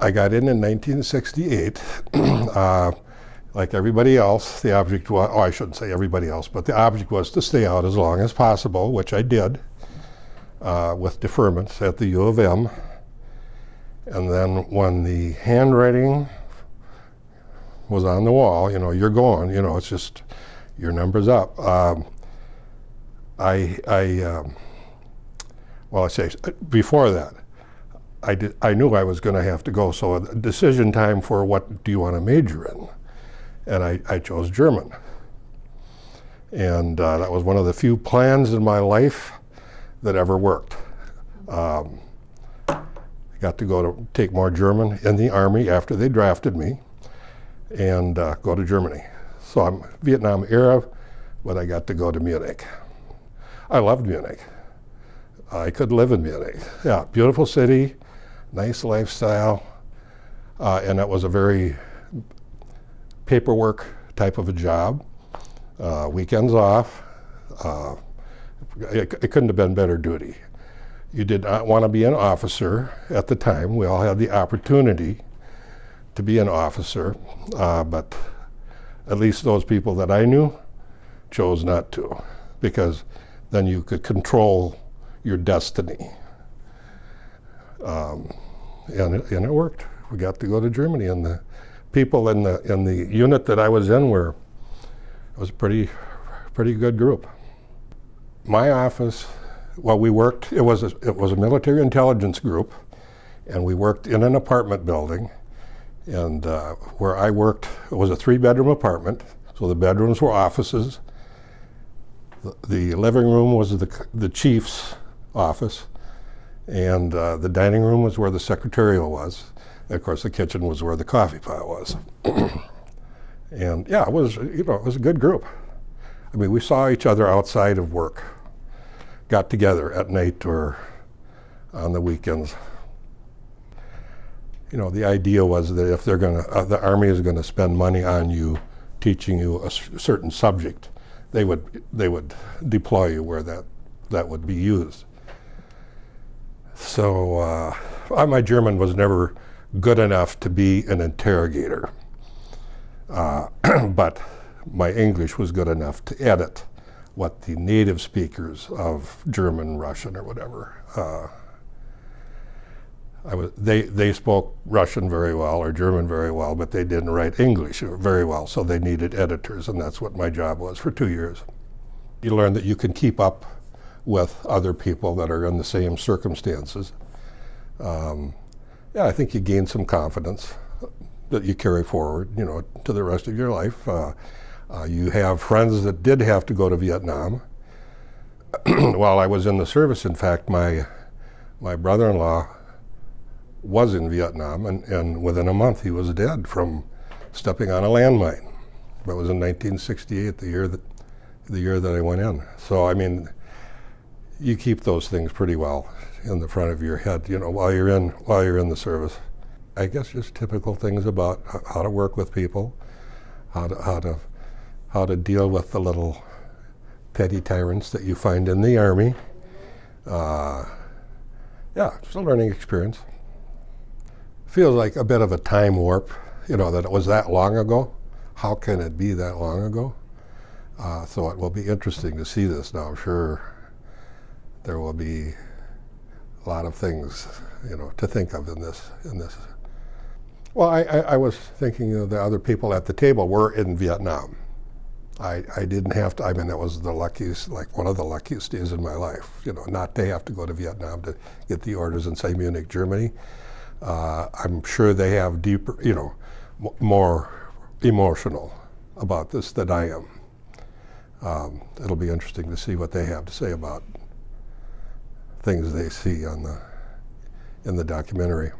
I got in 1968. Like everybody else, the object was, I shouldn't say everybody else, but the object was to stay out as long as possible, which I did with deferments at the U of M. And then when the handwriting was on the wall, you're going, it's just your number's up. Before that, I knew I was going to have to go, so a decision time for what do you want to major in? And I chose German. And that was one of the few plans in my life that ever worked. I got to go to take more German in the Army after they drafted me and go to Germany. So I'm Vietnam era, but I got to go to Munich. I loved Munich. I could live in Munich. Yeah, beautiful city, nice lifestyle, and it was a very paperwork type of a job. Weekends off. It couldn't have been better duty. You did not want to be an officer at the time. We all had the opportunity to be an officer, but at least those people that I knew chose not to, because then you could control your destiny. And it worked. We got to go to Germany, and the people in the unit that I was in it was a pretty good group. My office, we worked, it was a military intelligence group, and we worked in an apartment building, and where I worked, it was a 3-bedroom apartment, so the bedrooms were offices. The living room was the chief's office, and the dining room was where the secretarial was. And of course, the kitchen was where the coffee pot was. And yeah, it was a good group. I mean, we saw each other outside of work, got together at night or on the weekends. The idea was that if the Army is going to spend money on you, teaching you a certain subject, they would deploy you where that would be used. So my German was never good enough to be an interrogator, but my English was good enough to edit what the native speakers of German, Russian, or whatever. They spoke Russian very well or German very well, but they didn't write English very well, so they needed editors, and that's what my job was for 2 years. You learn that you can keep up with other people that are in the same circumstances. I think you gain some confidence that you carry forward, to the rest of your life. You have friends that did have to go to Vietnam. While I was in the service, in fact, my brother-in-law was in Vietnam, and within a month he was dead from stepping on a landmine. That was in 1968, the year that I went in. So I mean, you keep those things pretty well in the front of your head, while you're in the service. I guess just typical things about how to work with people, how to deal with the little petty tyrants that you find in the Army. Just a learning experience. Feels like a bit of a time warp, that it was that long ago. How can it be that long ago? So it will be interesting to see this now. I'm sure there will be a lot of things, to think of in this. Well, I was thinking the other people at the table were in Vietnam. I didn't have to. I mean, that was the luckiest, like one of the luckiest days in my life. Not to have to go to Vietnam to get the orders in, say, Munich, Germany. I'm sure they have deeper, more emotional about this than I am. It'll be interesting to see what they have to say about things they see in the documentary.